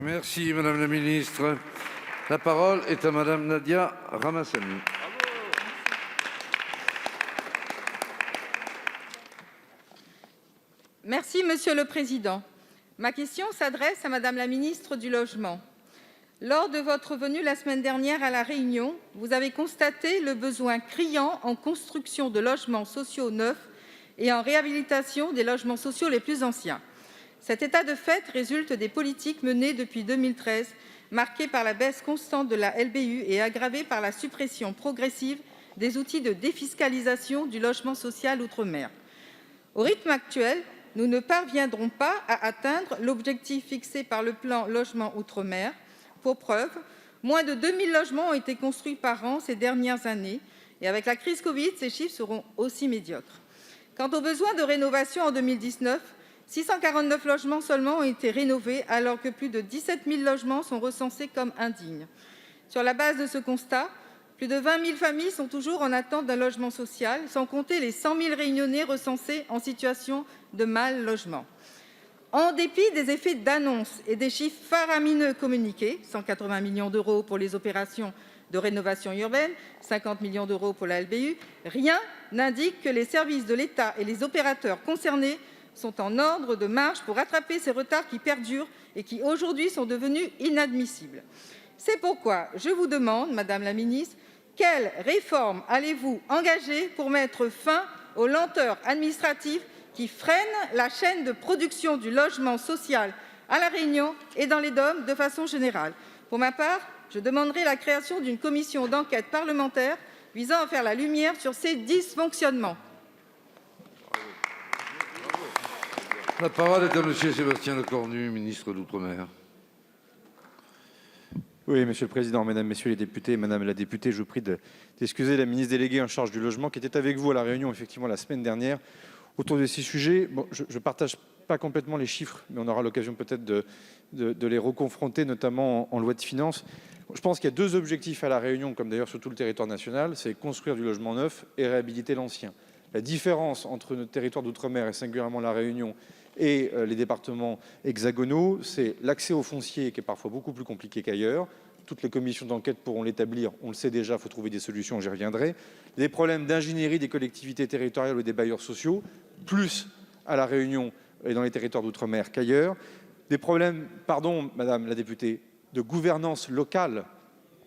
Merci Madame la Ministre. La parole est à Madame Nadia Ramassani. Merci Monsieur le Président. Ma question s'adresse à Madame la Ministre du Logement. Lors de votre venue la semaine dernière à La Réunion, vous avez constaté le besoin criant en construction de logements sociaux neufs et en réhabilitation des logements sociaux les plus anciens. Cet état de fait résulte des politiques menées depuis 2013, marquées par la baisse constante de la LBU et aggravées par la suppression progressive des outils de défiscalisation du logement social outre-mer. Au rythme actuel, nous ne parviendrons pas à atteindre l'objectif fixé par le plan logement outre-mer. Pour preuve, moins de 2000 logements ont été construits par an ces dernières années et avec la crise Covid, ces chiffres seront aussi médiocres. Quant aux besoins de rénovation en 2019, 649 logements seulement ont été rénovés alors que plus de 17 000 logements sont recensés comme indignes. Sur la base de ce constat, plus de 20 000 familles sont toujours en attente d'un logement social, sans compter les 100 000 Réunionnais recensés en situation de mal-logement. En dépit des effets d'annonce et des chiffres faramineux communiqués, 180 millions d'euros pour les opérations de rénovation urbaine, 50 millions d'euros pour la LBU, rien n'indique que les services de l'État et les opérateurs concernés sont en ordre de marche pour rattraper ces retards qui perdurent et qui aujourd'hui sont devenus inadmissibles. C'est pourquoi je vous demande, Madame la Ministre, quelles réformes allez-vous engager pour mettre fin aux lenteurs administratives qui freinent la chaîne de production du logement social à La Réunion et dans les DOM de façon générale? Pour ma part, je demanderai la création d'une commission d'enquête parlementaire visant à faire la lumière sur ces dysfonctionnements. La parole est à Monsieur Sébastien Lecornu, ministre d'Outre-mer. Oui, Monsieur le Président, Mesdames, Messieurs les députés, Madame la députée, je vous prie d'excuser la ministre déléguée en charge du logement qui était avec vous à La Réunion, effectivement, la semaine dernière, autour de ces sujets. Bon, je ne partage pas complètement les chiffres, mais on aura l'occasion peut-être de les reconfronter, notamment en loi de finances. Je pense qu'il y a deux objectifs à La Réunion, comme d'ailleurs sur tout le territoire national, c'est construire du logement neuf et réhabiliter l'ancien. La différence entre notre territoire d'outre-mer et singulièrement La Réunion et les départements hexagonaux, c'est l'accès au foncier qui est parfois beaucoup plus compliqué qu'ailleurs. Toutes les commissions d'enquête pourront l'établir, on le sait déjà, il faut trouver des solutions, j'y reviendrai. Des problèmes d'ingénierie des collectivités territoriales ou des bailleurs sociaux, plus à La Réunion et dans les territoires d'outre-mer qu'ailleurs. Des problèmes, pardon Madame la députée, de gouvernance locale,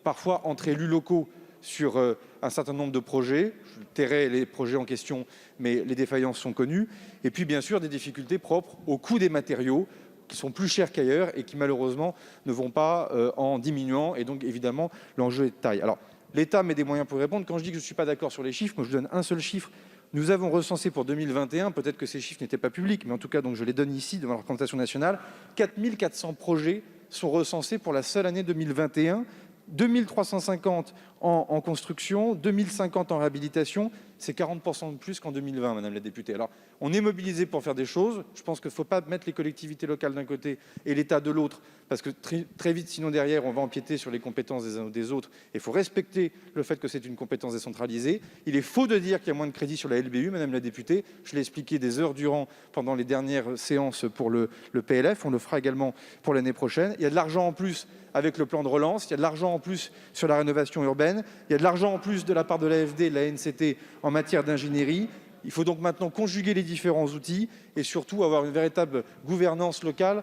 parfois entre élus locaux sur un certain nombre de projets. Je tairai les projets en question, mais les défaillances sont connues. Et puis, bien sûr, des difficultés propres au coût des matériaux qui sont plus chers qu'ailleurs et qui, malheureusement, ne vont pas en diminuant. Et donc, évidemment, l'enjeu est de taille. Alors, l'État met des moyens pour répondre. Quand je dis que je ne suis pas d'accord sur les chiffres, moi, je donne un seul chiffre. Nous avons recensé pour 2021, peut-être que ces chiffres n'étaient pas publics, mais en tout cas, donc, je les donne ici devant la représentation nationale, 4 400 projets sont recensés pour la seule année 2021. 2350 en construction, 2050 en réhabilitation, c'est 40% de plus qu'en 2020, Madame la députée. Alors, on est mobilisé pour faire des choses. Je pense qu'il ne faut pas mettre les collectivités locales d'un côté et l'État de l'autre, parce que très vite, sinon derrière, on va empiéter sur les compétences des uns ou des autres. Il faut respecter le fait que c'est une compétence décentralisée. Il est faux de dire qu'il y a moins de crédits sur la LBU, Madame la députée. Je l'ai expliqué des heures durant pendant les dernières séances pour le PLF. On le fera également pour l'année prochaine. Il y a de l'argent en plus avec le plan de relance, il y a de l'argent en plus sur la rénovation urbaine, il y a de l'argent en plus de la part de l'AFD et de la NCT en matière d'ingénierie. Il faut donc maintenant conjuguer les différents outils et surtout avoir une véritable gouvernance locale.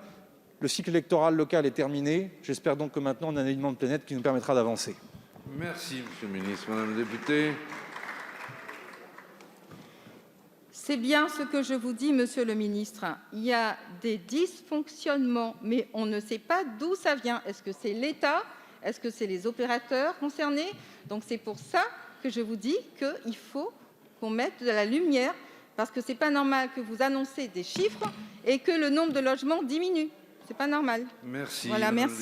Le cycle électoral local est terminé. J'espère donc que maintenant on a un alignement de planète qui nous permettra d'avancer. Merci, Monsieur le Ministre. Madame la députée. C'est bien ce que je vous dis, Monsieur le Ministre. Il y a des dysfonctionnements, mais on ne sait pas d'où ça vient. Est-ce que c'est l'État? Est-ce que c'est les opérateurs concernés? Donc c'est pour ça que je vous dis qu'il faut qu'on mette de la lumière, parce que ce n'est pas normal que vous annoncez des chiffres et que le nombre de logements diminue. Ce n'est pas normal. Merci. Voilà, merci.